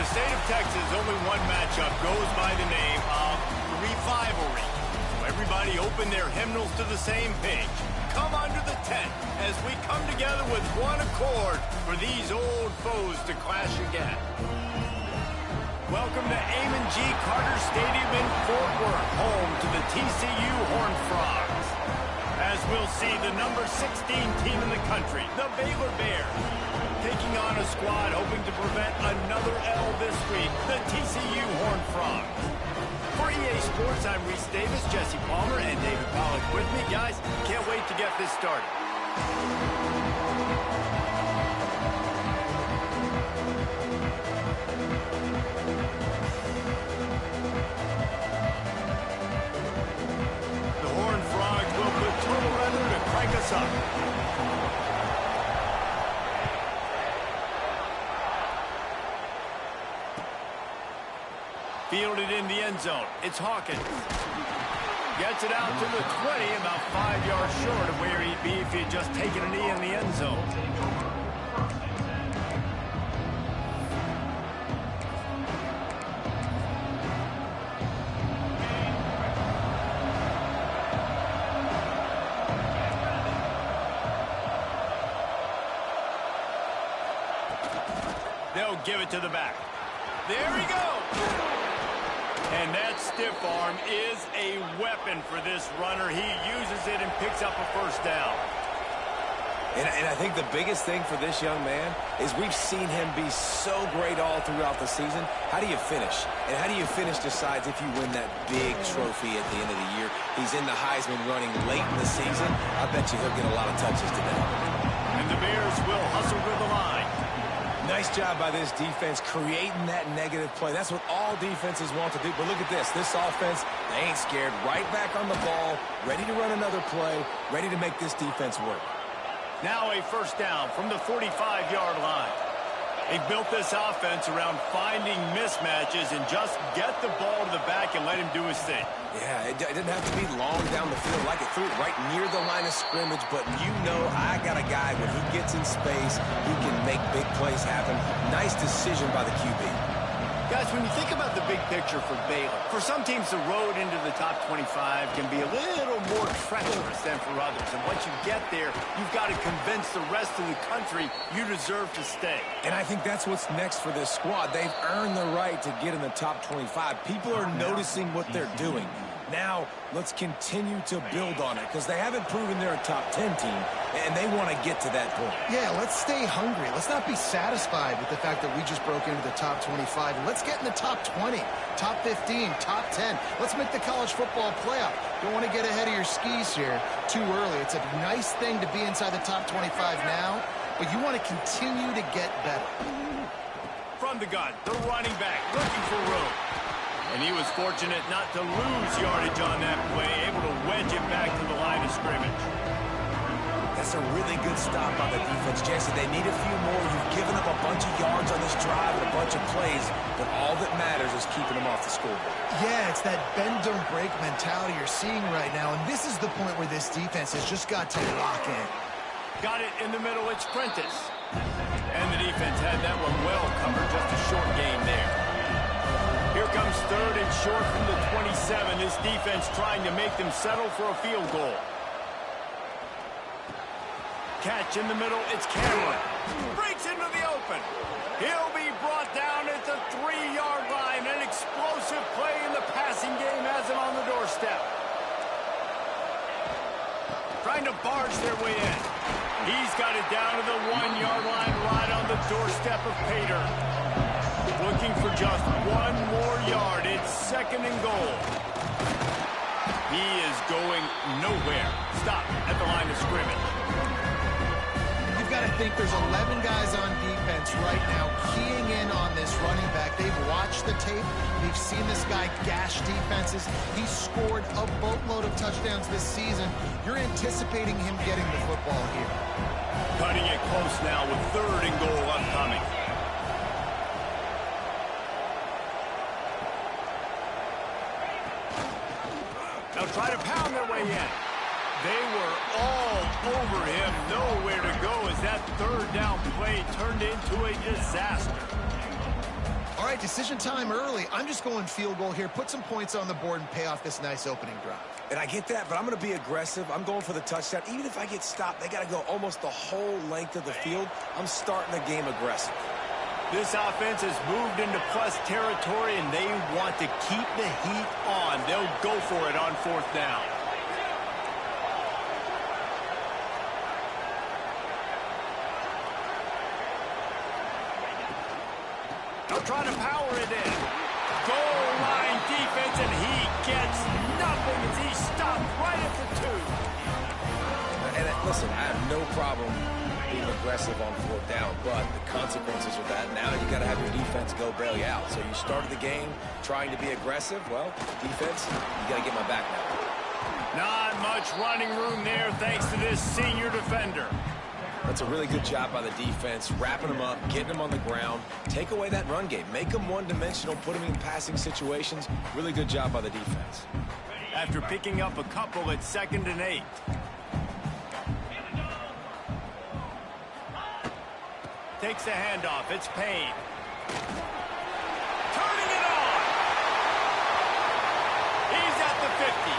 the state of Texas, only one matchup goes by the name of Revivalry. So everybody open their hymnals to the same page. Come under the tent as we come together with one accord for these old foes to clash again. Welcome to Amon G. Carter Stadium in Fort Worth, home to the TCU Horned Frogs. As we'll see, the number 16 team in the country, the Baylor Bears, taking on a squad hoping to prevent another L this week, the TCU Horned Frogs. For EA Sports, I'm Reese Davis, Jesse Palmer, and David Pollack with me. Guys, can't wait to get this started. The Horned Frogs will put total weather to crank us up. Fielded in the end zone. It's Hawkins. Gets it out to the 20, about 5 yards short of where he'd be if he had just taken a knee in the end zone. They'll give it to the back. There he goes! And that stiff arm is a weapon for this runner. He uses it and picks up a first down. And I think the biggest thing for this young man is we've seen him be so great all throughout the season. How do you finish? And how do you finish decides if you win that big trophy at the end of the year. He's in the Heisman running late in the season. I bet you he'll get a lot of touches today. And the Bears will hustle to the line. Nice job by this defense creating that negative play. That's what all defenses want to do. But look at this. This offense, they ain't scared. Right back on the ball, ready to run another play, ready to make this defense work. Now a first down from the 45-yard line. They built this offense around finding mismatches and just get the ball to the back and let him do his thing. Yeah, it didn't have to be long down the field. Like it threw it right near the line of scrimmage, but you know I got a guy when he gets in space, he can make big plays happen. Nice decision by the QB. Guys, when you think about the big picture for Baylor, for some teams the road into the top 25 can be a little more treacherous than for others. And once you get there, you've got to convince the rest of the country you deserve to stay. And I think that's what's next for this squad. They've earned the right to get in the top 25. People are noticing what they're doing. Now, let's continue to build on it because they haven't proven they're a top 10 team, and they want to get to that point. Yeah, let's stay hungry. Let's not be satisfied with the fact that we just broke into the top 25. Let's get in the top 20, top 15, top 10. Let's make the college football playoff. Don't want to get ahead of your skis here too early. It's a nice thing to be inside the top 25 now, but you want to continue to get better. From the gun, the running back looking for room. And he was fortunate not to lose yardage on that play, able to wedge it back to the line of scrimmage. That's a really good stop by the defense. Jesse, they need a few more. You've given up a bunch of yards on this drive and a bunch of plays, but all that matters is keeping them off the scoreboard. Yeah, it's that bend, don't break mentality you're seeing right now, and this is the point where this defense has just got to lock in. Got it in the middle, it's Prentice. And the defense had that one well covered, just a short gain there. Here comes third and short from the 27. This defense trying to make them settle for a field goal. Catch in the middle, it's Cameron. Breaks into the open. He'll be brought down at the 3-yard line. An explosive play in the passing game has him on the doorstep. Trying to barge their way in. He's got it down to the 1-yard line right on the doorstep of Pater. Looking for just one more yard. It's second and goal. He is going nowhere. Stop at the line of scrimmage. You've got to think there's 11 guys on defense right now keying in on this running back. They've watched the tape. They've seen this guy gash defenses. He's scored a boatload of touchdowns this season. You're anticipating him getting the football here. Cutting it close now with third and goal upcoming. They'll try to pound their way in. They were all over him. Nowhere to go as that third down play turned into a disaster. All right, decision time early. I'm just going field goal here. Put some points on the board and pay off this nice opening drive. And I get that, but I'm going to be aggressive. I'm going for the touchdown. Even if I get stopped, they got to go almost the whole length of the field. I'm starting the game aggressive. This offense has moved into plus territory, and they want to keep the heat on. They'll go for it on 4th down. They'll try to power it in. Goal line defense, and he gets nothing as he's stopped right at the 2. And listen, I have no problem being aggressive on 4th down, but the consequences of that, now you got to have your defense go bail you out. So you started the game trying to be aggressive. Well, defense, you got to get my back now. Not much running room there thanks to this senior defender. That's a really good job by the defense, wrapping them up, getting them on the ground. Take away that run game. Make them one-dimensional, put them in passing situations. Really good job by the defense. After picking up a couple at 2nd and 8. Takes the handoff. It's Payne. Turning it on. He's at the 50.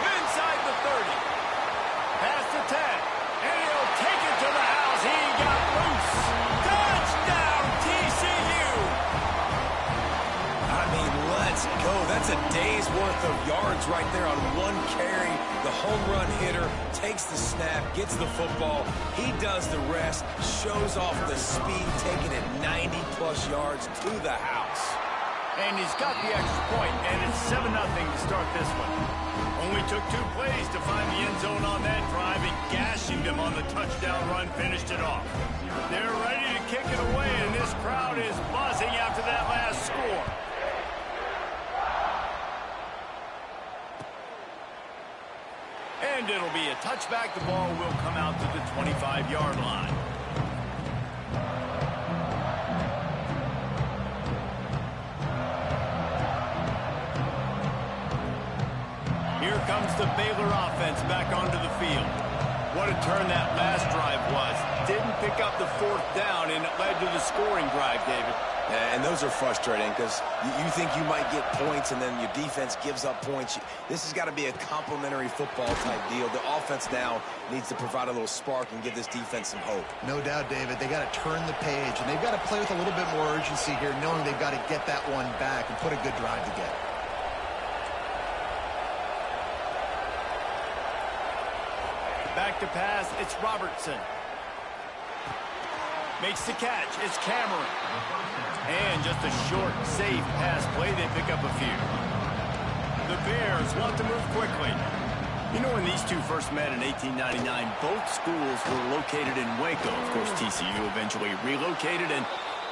Inside the 30. Past the 10. And he'll take it to the house. He got loose. Touchdown, TCU. I mean, let's go. That's a day's worth of yards right there on one carry. The home run hitter takes the snap, gets the football. He does the rest, shows off the speed, taking it 90-plus yards to the house. And he's got the extra point, and it's 7-0 to start this one. Only took 2 plays to find the end zone on that drive, and gashing them on the touchdown run finished it off. They're ready to kick it away, and this crowd is buzzing after that last score. And it'll be a touchback. The ball will come out to the 25-yard line. Here comes the Baylor offense back onto the field. What a turn that last drive was. Didn't pick up the 4th down, and it led to the scoring drive, David. And those are frustrating because you think you might get points and then your defense gives up points. This has got to be a complementary football type deal. The offense now needs to provide a little spark and give this defense some hope. No doubt, David. They got to turn the page, and they've got to play with a little bit more urgency here, knowing they've got to get that one back and put a good drive together. Back to pass, it's Robertson. Makes the catch, it's Cameron. And just a short, safe pass play, they pick up a few. The Bears want to move quickly. You know, when these two first met in 1899, both schools were located in Waco. Of course, TCU eventually relocated, and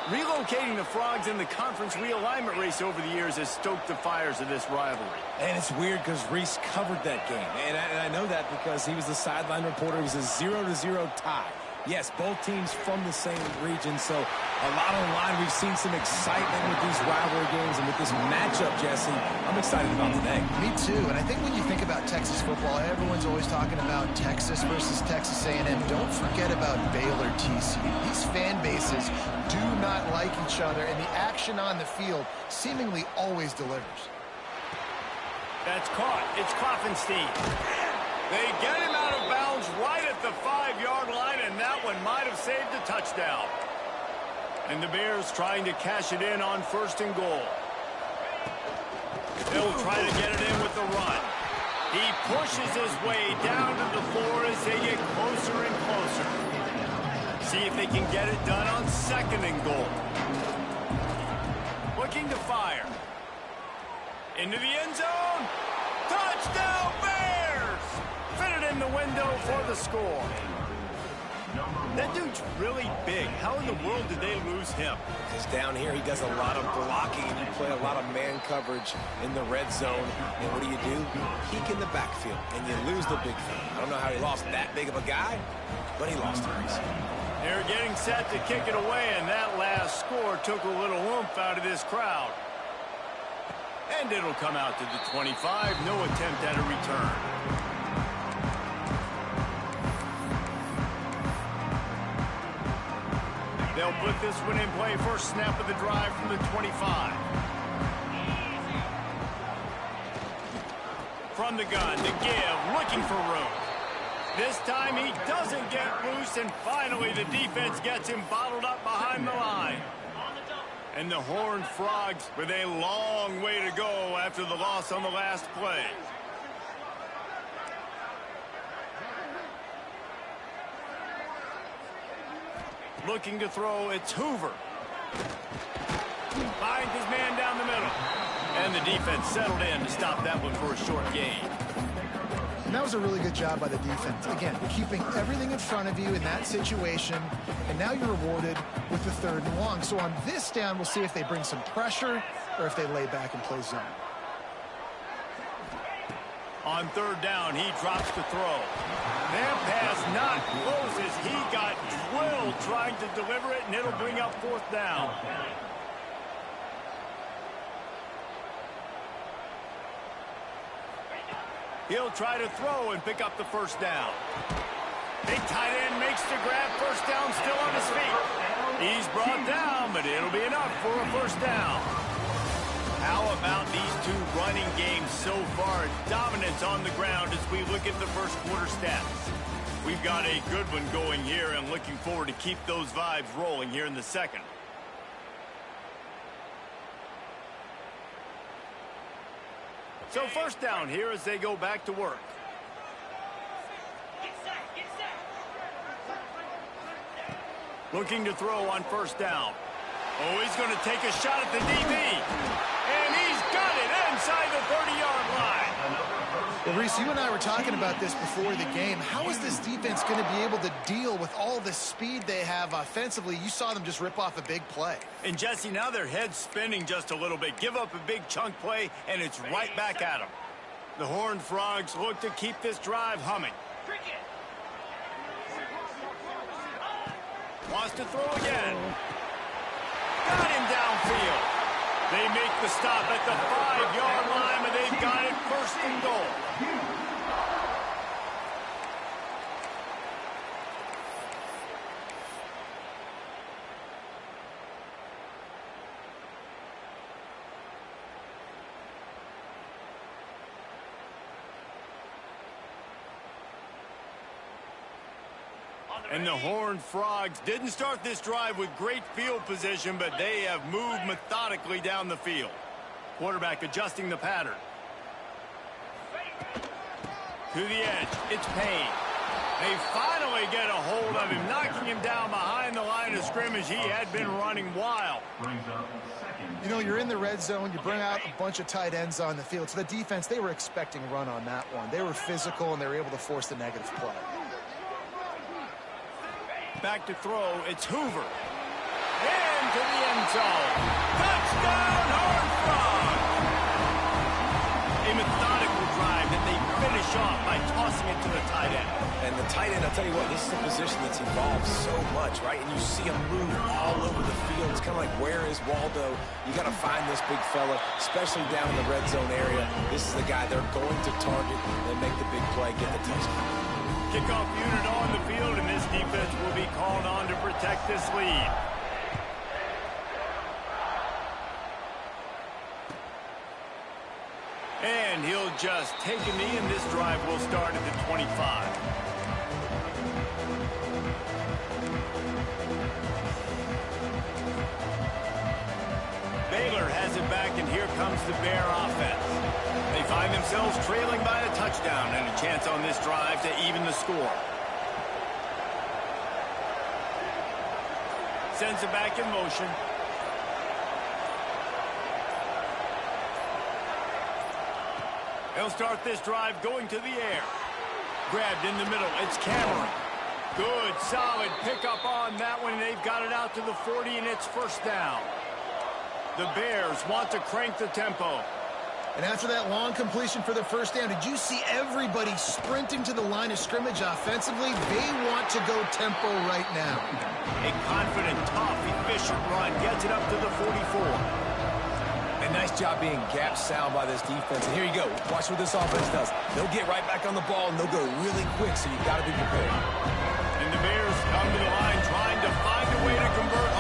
relocating the Frogs in the conference realignment race over the years has stoked the fires of this rivalry. And it's weird because Reese covered that game. And I know that because he was the sideline reporter. It was a 0-0 tie. Yes, both teams from the same region, so a lot on the line. We've seen some excitement with these rivalry games and with this matchup, Jesse. I'm excited about today. Me too, and I think when you think about Texas football, everyone's always talking about Texas versus Texas A&M. Don't forget about Baylor TCU. These fan bases do not like each other, and the action on the field seemingly always delivers. That's caught. It's Klopfenstein. They get him out of bounds right at the 5-yard line, and that one might have saved a touchdown. And the Bears trying to cash it in on 1st and goal. They'll try to get it in with the run. He pushes his way down to the floor as they get closer and closer. See if they can get it done on 2nd and goal. Looking to fire. Into the end zone. Touchdown, Bears! Fitted in the window for the score. That dude's really big. How in the world did they lose him? Because down here, he does a lot of blocking. You play a lot of man coverage in the red zone. And what do? Peek in the backfield, and you lose the big thing. I don't know how he lost that big of a guy, but he lost him. They're getting set to kick it away, and that last score took a little oomph out of this crowd. And it'll come out to the 25. No attempt at a return. They'll put this one in play. First snap of the drive from the 25. From the gun, to give, looking for room. This time he doesn't get loose, and finally the defense gets him bottled up behind the line. And the Horned Frogs with a long way to go after the loss on the last play. Looking to throw, it's Hoover. Finds his man down the middle. And the defense settled in to stop that one for a short gain. And that was a really good job by the defense. Again, keeping everything in front of you in that situation, and now you're rewarded with the 3rd and long. So on this down, we'll see if they bring some pressure or if they lay back and play zone. On 3rd down, he drops to throw. That pass not close as he got drilled trying to deliver it, and it'll bring up 4th down. He'll try to throw and pick up the 1st down. Big tight end makes the grab. 1st down, still on his feet. He's brought down, but it'll be enough for a 1st down. How about these two running games so far? Dominance on the ground as we look at the first quarter stats. We've got a good one going here and looking forward to keep those vibes rolling here in the second. So 1st down here as they go back to work. Looking to throw on 1st down. Oh, he's going to take a shot at the DB. And he's got it inside the 30-yard line. Well, Reese, you and I were talking about this before the game. How is this defense going to be able to deal with all the speed they have offensively? You saw them just rip off a big play. And, Jesse, now their head's spinning just a little bit. Give up a big chunk play, and it's right back at them. The Horned Frogs look to keep this drive humming. Wants to throw again. Got him downfield. They make the stop at the 5-yard line, and they've got it 1st and goal. And the Horned Frogs didn't start this drive with great field position, but they have moved methodically down the field. Quarterback adjusting the pattern. To the edge, it's Payne. They finally get a hold of him, knocking him down behind the line of scrimmage. He had been running wild. You know, you're in the red zone. You bring out a bunch of tight ends on the field. So the defense, they were expecting run on that one. They were physical, and they were able to force the negative play. Back to throw, it's Hoover. Into the end zone. Touchdown, Horned Frogs! A methodical drive that they finish off by tossing it to the tight end. And the tight end, I'll tell you what, this is a position that's evolved so much, right? And you see him move all over the field. It's kind of like, where is Waldo? You got to find this big fella, especially down in the red zone area. This is the guy they're going to target and make the big play, get the touchdown. Kickoff unit on the field, and this defense will be called on to protect this lead. And he'll just take a knee, and this drive will start at the 25. Baylor has it back, and here comes the Bear offense. They find themselves trailing by a touchdown and a chance on this drive to even the score. Sends it back in motion. They'll start this drive going to the air. Grabbed in the middle. It's Cameron. Good, solid pickup on that one. They've got it out to the 40, and it's 1st down. The Bears want to crank the tempo. And after that long completion for the 1st down, did you see everybody sprinting to the line of scrimmage offensively? They want to go tempo right now. A confident, tough, efficient run gets it up to the 44. And nice job being gap sound by this defense. And here you go. Watch what this offense does. They'll get right back on the ball, and they'll go really quick, so you've got to be prepared. And the Bears come to the line trying to find a way to convert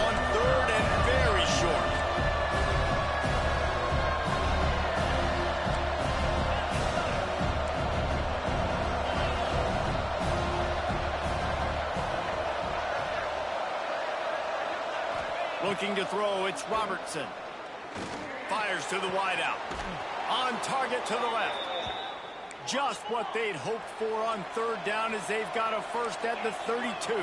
Looking to throw, it's Robertson. Fires to the wideout. On target to the left. Just what they'd hoped for on third down as they've got a first at the 32.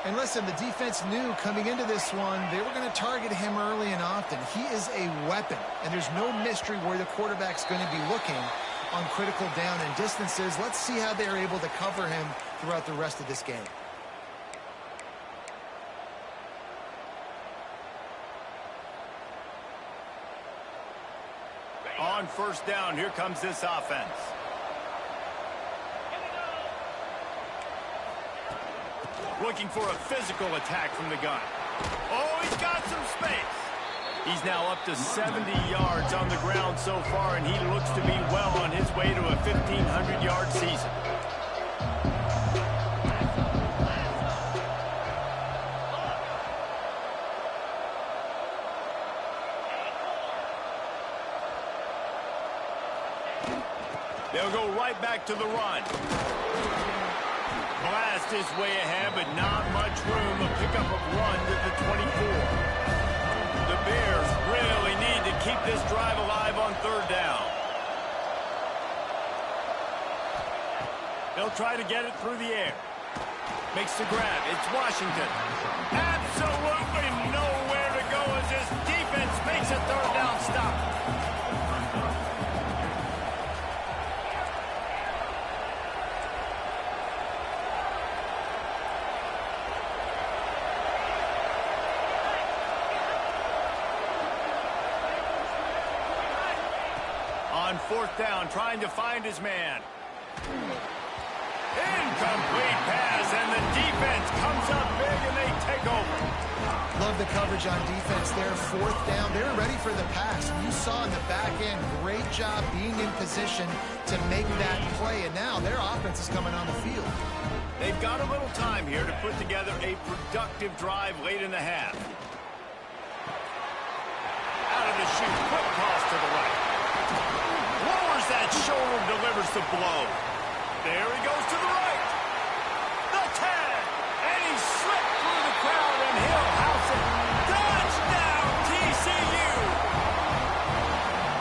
And listen, the defense knew coming into this one, they were going to target him early and often. He is a weapon, and there's no mystery where the quarterback's going to be looking on critical down and distances. Let's see how they're able to cover him throughout the rest of this game. On first down, here comes this offense. Looking for a physical attack from the gun. Oh, he's got some space. He's now up to 70 yards on the ground so far, and he looks to be well on his way to a 1,500-yard season. They'll go right back to the run. Blast his way ahead, but not much room. A pickup of one to the 24. The Bears really need to keep this drive alive on third down. They'll try to get it through the air. Makes the grab. It's Washington. Absolutely nowhere to go as this defense makes a third down stop. On fourth down, trying to find his man. Incomplete pass, and the defense comes up big, and they take over. Love the coverage on defense there. Fourth down, they're ready for the pass. You saw in the back end, great job being in position to make that play, and now their offense is coming on the field. They've got a little time here to put together a productive drive late in the half. Out of the chute, quick toss to the right. Lowers that shoulder, delivers the blow. There he goes to the right. The 10. And he slipped through the crowd, and he'll house it. Touchdown, TCU.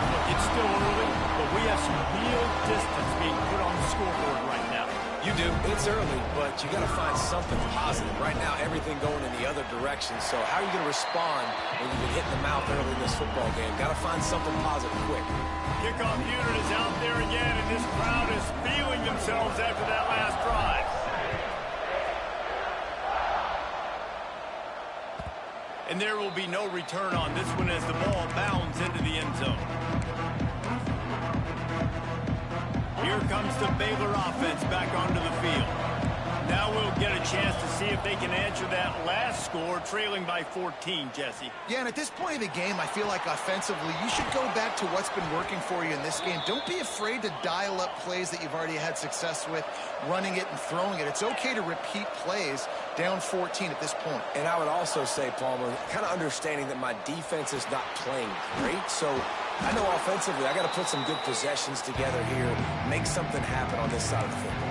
Look, it's still early, but we have some real distance being put on the scoreboard right now. You do. It's early, but you got to find something positive. Right now, everything going in the other direction. So how are you going to respond when you've been hitting the mouth early in this football game? Got to find something positive quick. Kickoff unit is out there again, and this crowd is feeling themselves after that last drive. And there will be no return on this one as the ball bounds into the end zone. Here comes the Baylor offense back onto the field. Now we'll get a chance to see if they can answer that last score, trailing by 14, Jesse. Yeah, and at this point of the game, I feel like offensively, you should go back to what's been working for you in this game. Don't be afraid to dial up plays that you've already had success with, running it and throwing it. It's okay to repeat plays down 14 at this point. And I would also say, Palmer, kind of understanding that my defense is not playing great, so I know offensively I got to put some good possessions together here, make something happen on this side of the football.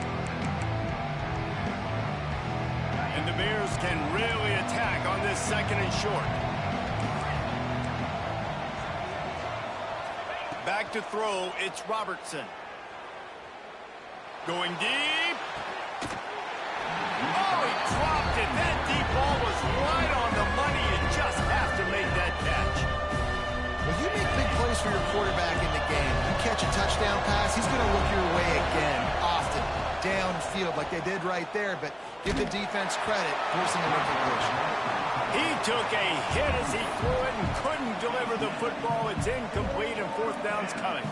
And the Bears can really attack on this second and short. Back to throw, it's Robertson. Going deep. Oh, he dropped it. That deep ball was right on the money. You just have to make that catch. When you make big plays for your quarterback in the game, you catch a touchdown pass, he's going to look your way again, often, downfield like they did right there, but give the defense credit, forcing an incompletion. He took a hit as he threw it and couldn't deliver the football. It's incomplete, and fourth down's coming.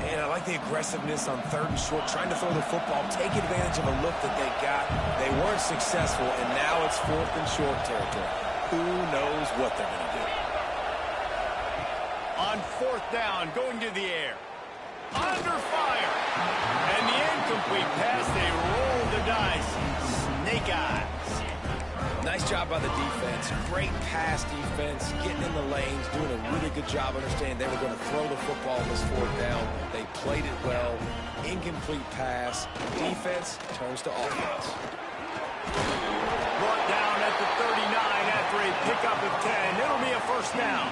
And I like the aggressiveness on third and short, trying to throw the football, take advantage of a look that they got. They weren't successful, and now it's fourth and short territory. Who knows what they're going to do? On fourth down, going to the air. Under fire. And the incomplete pass, they roll the dice. Snake eyes. Nice job by the defense. Great pass defense, getting in the lanes, doing a really good job understanding they were going to throw the football on this fourth down. They played it well. Incomplete pass. Defense turns to offense. Brought down at the 39 after a pickup of 10. It'll be a first down.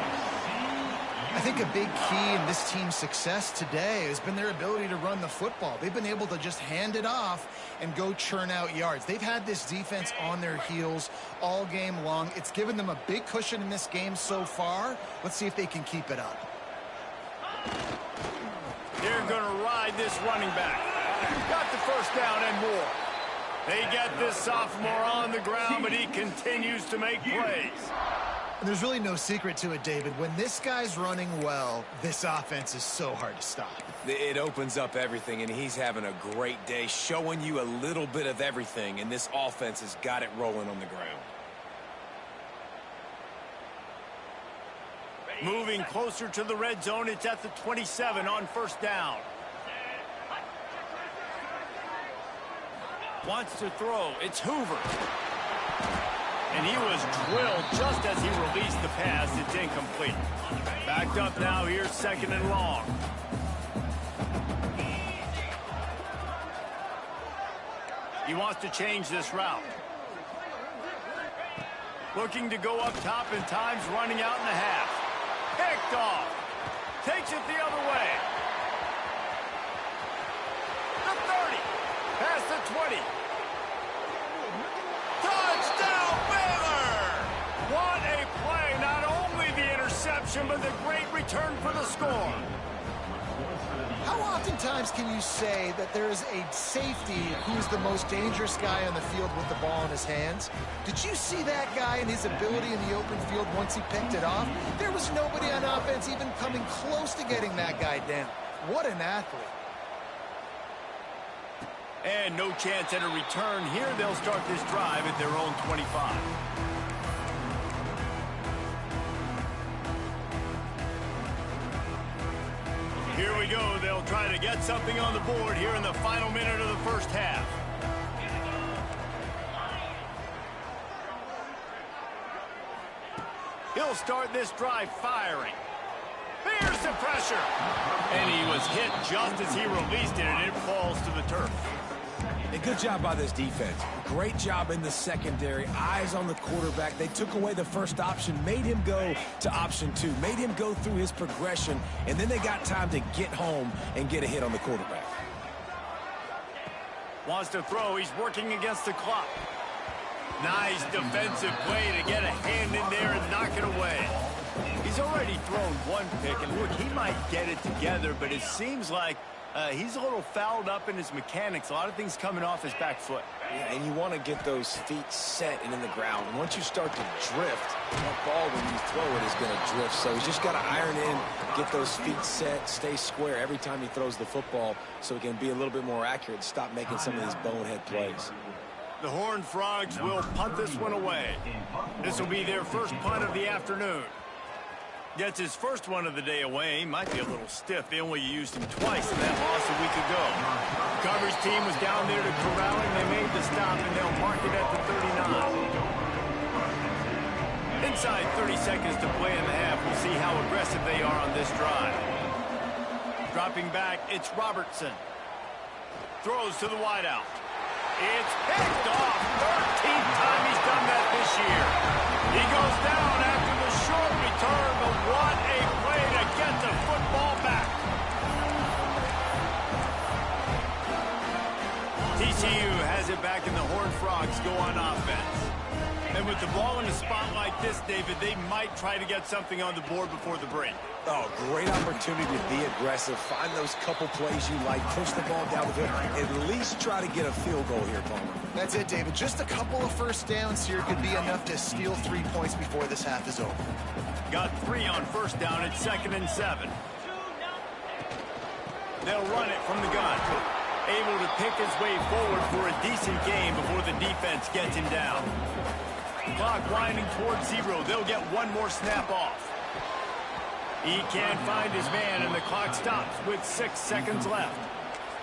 I think a big key in this team's success today has been their ability to run the football. They've been able to just hand it off and go churn out yards. They've had this defense on their heels all game long. It's given them a big cushion in this game so far. Let's see if they can keep it up. They're going to ride this running back. Got the first down and more. They get this sophomore on the ground, but he continues to make plays. And there's really no secret to it, David. When this guy's running well, this offense is so hard to stop. It opens up everything, and he's having a great day, showing you a little bit of everything, and this offense has got it rolling on the ground. Moving closer to the red zone, it's at the 27 on first down. Wants to throw, it's Hoover. And he was drilled just as he released the pass. It's incomplete. Backed up now, here's second and long. He wants to change this route. Looking to go up top, and time's running out in the half. Picked off. Takes it the other way. The 30. Past the 20. Touchdown, Baylor! What a play. Not only the interception, but the great return for the score. How oftentimes can you say that there is a safety who's the most dangerous guy on the field with the ball in his hands? Did you see that guy and his ability in the open field once he picked it off? There was nobody on offense even coming close to getting that guy down. What an athlete. And no chance at a return here. They'll start this drive at their own 25. Here we go. They'll try to get something on the board here in the final minute of the first half. He'll start this drive firing. There's the pressure. And he was hit just as he released it, and it falls to the turf. A good job by this defense. Great job in the secondary. Eyes on the quarterback. They took away the first option, made him go to option 2, made him go through his progression, and then they got time to get home and get a hit on the quarterback. Wants to throw. He's working against the clock. Nice defensive play to get a hand in there and knock it away. He's already thrown one pick, and look, he might get it together, but it seems like he's a little fouled up in his mechanics. A lot of things coming off his back foot. Yeah, and you want to get those feet set and in the ground. And once you start to drift, that ball, when you throw it, is going to drift. So he's just got to iron in, get those feet set, stay square every time he throws the football so he can be a little bit more accurate and stop making some of these bonehead plays. The Horned Frogs will punt this one away. This will be their first punt of the afternoon. Gets his first one of the day away. Might be a little stiff. They only used him twice in that loss a week ago. Coverage team was down there to corral him. They made the stop, and they'll mark it at the 39. Inside 30 seconds to play in the half. We'll see how aggressive they are on this drive. Dropping back, it's Robertson. Throws to the wideout. It's picked off. 13th time he's done that this year. He goes down after the short return, but what a play to get the football back. TCU has it back, and the Horned Frogs go on offense. And with the ball in a spot like this, David, they might try to get something on the board before the break. Oh, great opportunity to be aggressive. Find those couple plays you like. Push the ball down the field. At least try to get a field goal here, Palmer. That's it, David. Just a couple of first downs here could be enough to steal 3 points before this half is over. Got 3 on first down at 2nd and 7. They'll run it from the gun. Able to pick his way forward for a decent game before the defense gets him down. Clock winding towards 0. They'll get one more snap off. He can't find his man, and the clock stops with 6 seconds left.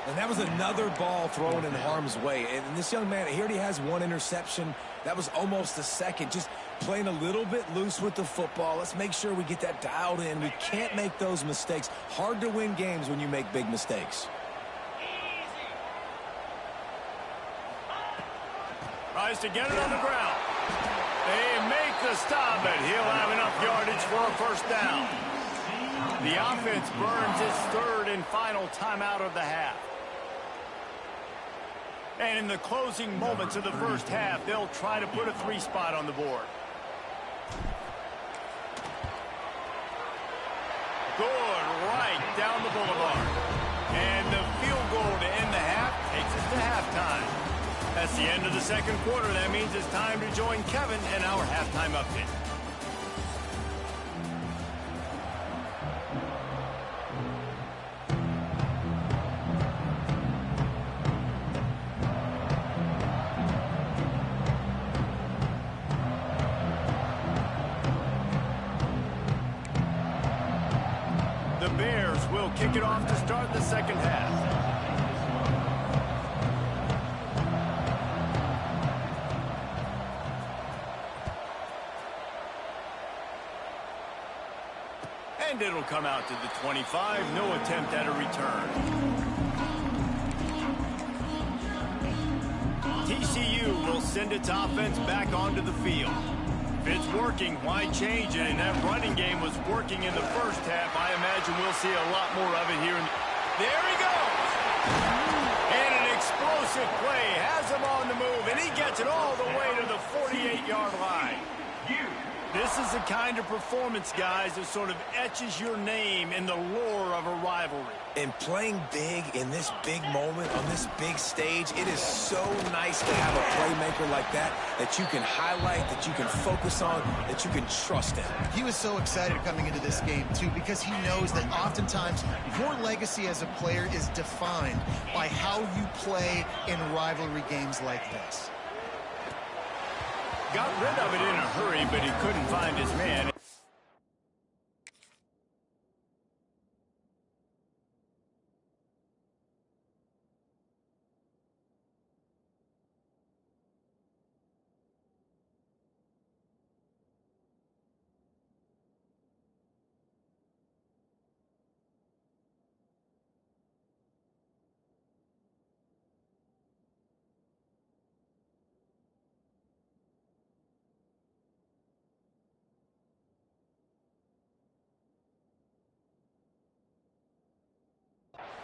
And that was another ball thrown in harm's way. And this young man, he already has 1 interception. That was almost a second. Just playing a little bit loose with the football. Let's make sure we get that dialed in. We can't make those mistakes. Hard to win games when you make big mistakes. Tries to get it on the ground. to stop it. He'll have enough yardage for a first down. The offense burns its third and final timeout of the half. And in the closing moments of the first half, they'll try to put a 3-spot on the board. Good, right down the boulevard. And the field goal to end the half takes us to halftime. That's the end of the second quarter. That means it's time to join Kevin in our halftime update. The Bears will kick it off to start the second half. And it'll come out to the 25. No attempt at a return. TCU will send its offense back onto the field. If it's working, why change it? And that running game was working in the first half. I imagine we'll see a lot more of it here. There he goes! And an explosive play has him on the move, and he gets it all the way to the 48-yard line. This is the kind of performance, guys, that sort of etches your name in the lore of a rivalry. And playing big in this big moment, on this big stage, it is so nice to have a playmaker like that you can highlight, that you can focus on, that you can trust in. He was so excited coming into this game, too, because he knows that oftentimes your legacy as a player is defined by how you play in rivalry games like this. Got rid of it in a hurry, but he couldn't find his man.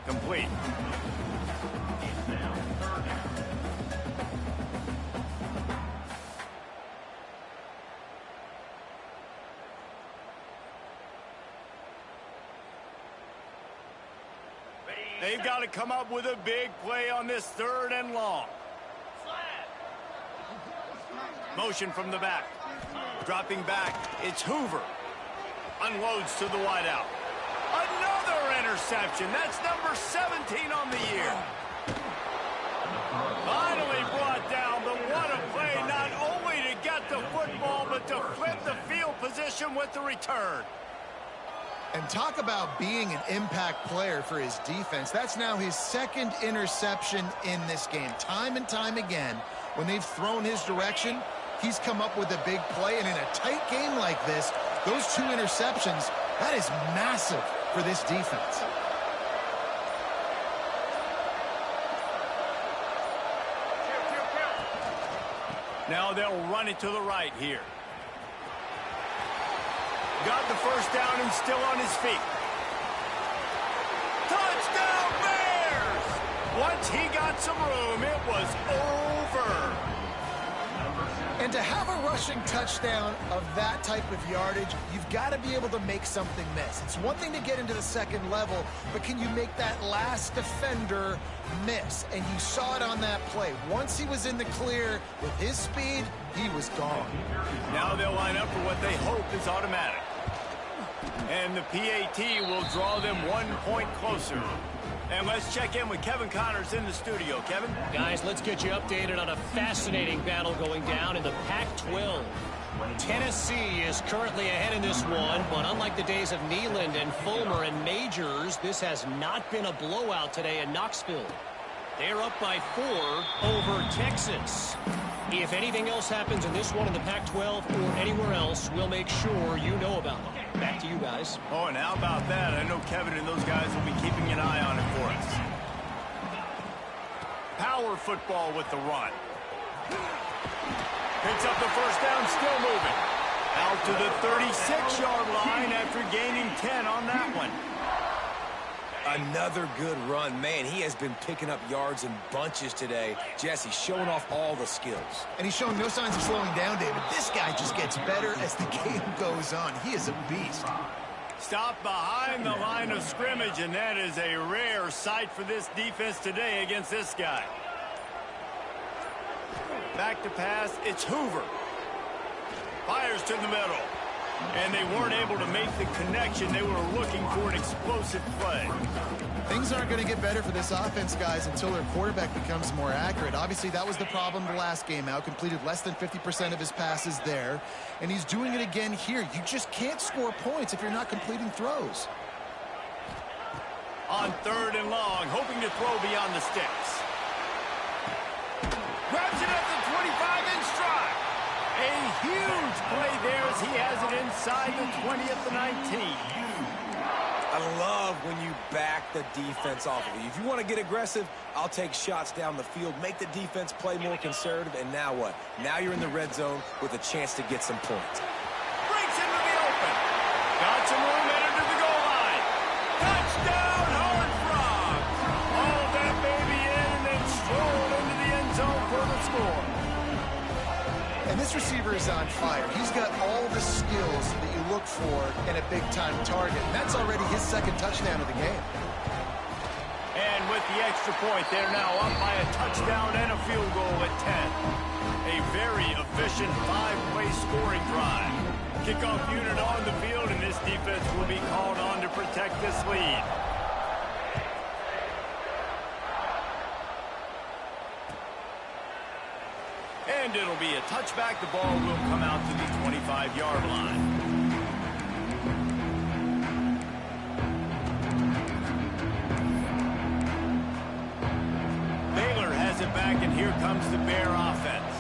Complete. They've got to come up with a big play on this third and long. Motion from the back. Dropping back, it's Hoover. Unloads to the wideout. Another interception. That's number 17 on the year. Finally brought down, but what a play, not only to get the football, but to flip the field position with the return. And talk about being an impact player for his defense. That's now his second interception in this game. Time and time again, when they've thrown his direction, he's come up with a big play. And in a tight game like this, those two interceptions, that is massive for this defense. Now they'll run it to the right here. Got the first down and still on his feet. Touchdown Bears! Once he got some room, it was over. And to have a rushing touchdown of that type of yardage, you've got to be able to make something miss. It's one thing to get into the second level, but can you make that last defender miss? And you saw it on that play. Once he was in the clear with his speed, he was gone. Now they'll line up for what they hope is automatic. And the PAT will draw them 1 point closer. And let's check in with Kevin Connors in the studio. Kevin? Guys, let's get you updated on a fascinating battle going down in the Pac-12. Tennessee is currently ahead in this one, but unlike the days of Neyland and Fulmer and Majors, this has not been a blowout today in Knoxville. They're up by 4 over Texas. If anything else happens in this one in the Pac-12 or anywhere else, we'll make sure you know about it. Back to you guys. Oh, and how about that? I know Kevin and those guys will be keeping an eye on it for us. Power football with the run. Picks up the first down, still moving. Out to the 36-yard line after gaining 10 on that one. Another good run. Man, he has been picking up yards in bunches today. Jesse showing off all the skills. And he's showing no signs of slowing down, David. This guy just gets better as the game goes on. He is a beast. Stop behind the line of scrimmage, and that is a rare sight for this defense today against this guy. Back to pass, it's Hoover. Fires to the middle. And they weren't able to make the connection. They were looking for an explosive play. Things aren't going to get better for this offense, guys, until their quarterback becomes more accurate. Obviously, that was the problem the last game out. Completed less than 50% of his passes there. And he's doing it again here. You just can't score points if you're not completing throws. On 3rd and long, hoping to throw beyond the sticks. Grabs it at the 25 in stride. A huge play there as he has it inside the 20 at the 19. I love when you back the defense off of you. If you want to get aggressive, I'll take shots down the field, make the defense play more conservative, and now what? Now you're in the red zone with a chance to get some points. Breaks into the open. Got some room headed to the goal line. Touchdown, Horned Frogs. Hauled that baby in and then strolled into the end zone for the score. And this receiver is on fire. He's got all the skills that you look for in a big-time target. And that's already his 2nd touchdown of the game. And with the extra point, they're now up by a touchdown and a field goal at 10. A very efficient 5-way scoring drive. Kickoff unit on the field, and this defense will be called on to protect this lead. And it'll be a touchback. The ball will come out to the 25-yard line. Baylor has it back, and here comes the Bear offense.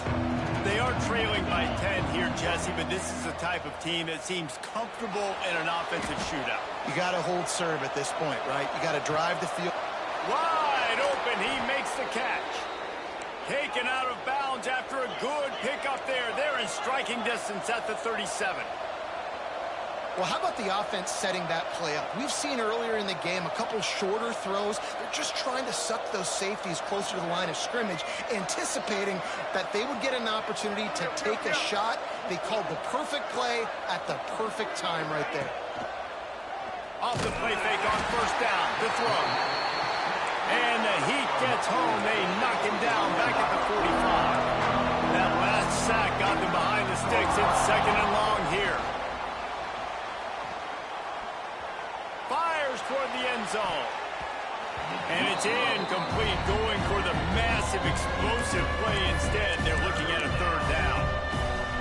They are trailing by 10 here, Jesse, but this is the type of team that seems comfortable in an offensive shootout. You got to hold serve at this point, right? You got to drive the field. Wide open, he makes the catch. Taken out of bounds after a good pickup there. They're in striking distance at the 37. Well, how about the offense setting that play up? We've seen earlier in the game a couple shorter throws. They're just trying to suck those safeties closer to the line of scrimmage, anticipating that they would get an opportunity to take a shot. They called the perfect play at the perfect time right there. Off the play fake on 1st down. The throw. And the Heat gets home. They knock him down back at the 45. That last sack got them behind the sticks. It's 2nd and long here. Fires toward the end zone. And it's incomplete, going for the massive explosive play instead. They're looking at a 3rd down.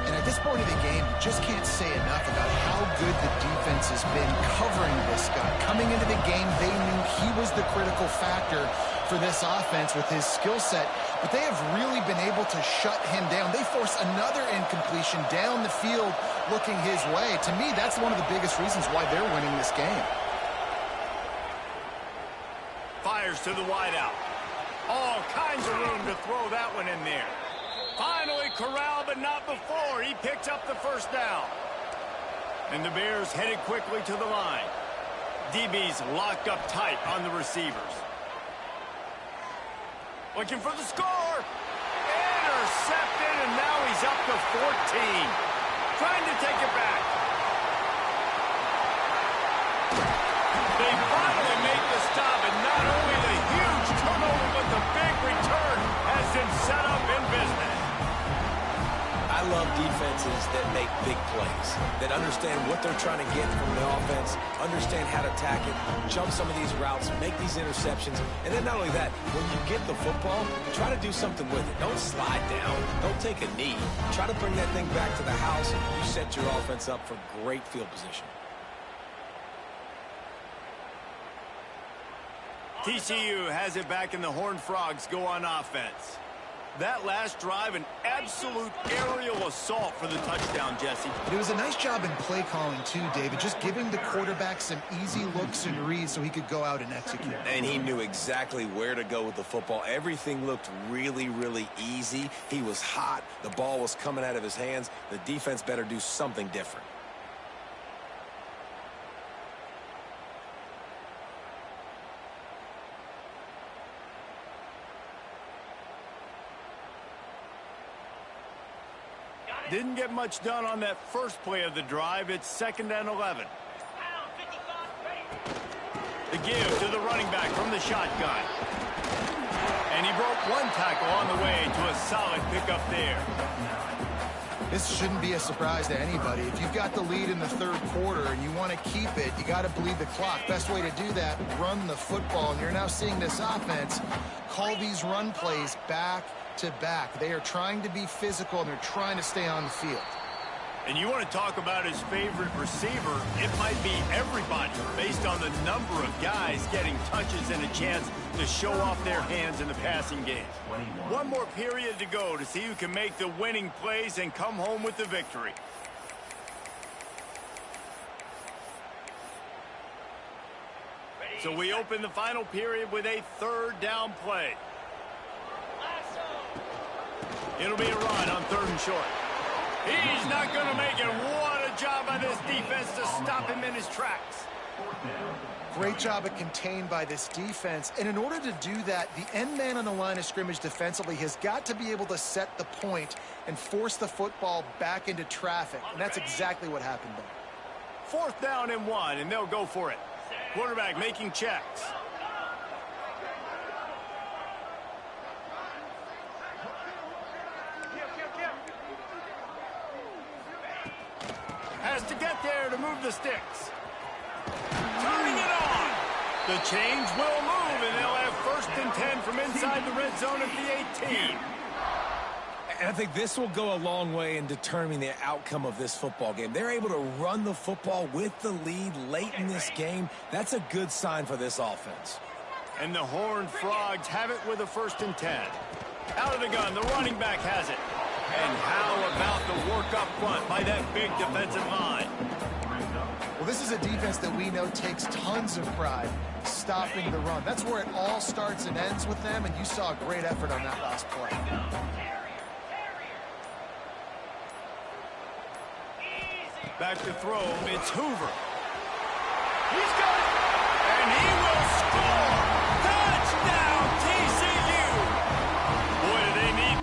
And at this point of the game, you just can't say enough about how good the defense has been covering this guy. Coming into the game, they knew he was the critical factor for this offense with his skill set, but they have really been able to shut him down. They force another incompletion down the field looking his way. To me, that's one of the biggest reasons why they're winning this game. Fires to the wideout. All kinds of room to throw that one in there. Finally corralled, but not before. He picks up the 1st down. And the Bears headed quickly to the line. DB's locked up tight on the receivers. Looking for the score. Intercepted, and now he's up to 14. Trying to take it back. They finally make the stop, and not only the huge turnover, but the big return has them set up in business. I love defenses that make big plays, that understand what they're trying to get from the offense, understand how to attack it, jump some of these routes, make these interceptions, and then not only that, when you get the football, try to do something with it. Don't slide down. Don't take a knee. Try to bring that thing back to the house, and you set your offense up for great field position. TCU has it back, and the Horned Frogs go on offense. That last drive, an absolute aerial assault for the touchdown, Jesse. It was a nice job in play calling too, David, just giving the quarterback some easy looks and reads so he could go out and execute. And he knew exactly where to go with the football. Everything looked really, really easy. He was hot. The ball was coming out of his hands. The defense better do something different. Didn't get much done on that first play of the drive. It's 2nd and 11. The give to the running back from the shotgun. And he broke one tackle on the way to a solid pickup there. This shouldn't be a surprise to anybody. If you've got the lead in the third quarter and you want to keep it, you got to bleed the clock. Best way to do that, run the football. And you're now seeing this offense call these run plays back to back. They are trying to be physical, and they're trying to stay on the field. And you want to talk about his favorite receiver, it might be everybody based on the number of guys getting touches and a chance to show off their hands in the passing game. One more period to go to see who can make the winning plays and come home with the victory. So we open the final period with a 3rd down play. It'll be a run on 3rd and short. He's not going to make it. What a job by this defense to stop him in his tracks. Great job at contained by this defense. And in order to do that, the end man on the line of scrimmage defensively has got to be able to set the point and force the football back into traffic. And that's exactly what happened there. 4th down and 1, and they'll go for it. Quarterback making checks. Has to get there to move the sticks. Turning it on. The change will move, and they'll have 1st and 10 from inside the red zone at the 18. And I think this will go a long way in determining the outcome of this football game. They're able to run the football with the lead late in this game. That's a good sign for this offense. And the Horned Frogs have it with a 1st and 10. Out of the gun, the running back has it. And how about the work up front by that big defensive line? Well, this is a defense that we know takes tons of pride stopping the run. That's where it all starts and ends with them, and you saw a great effort on that last play. Back to throw, it's Hoover. He's got it, and he will score! Touchdown, TCU! Boy, do they need...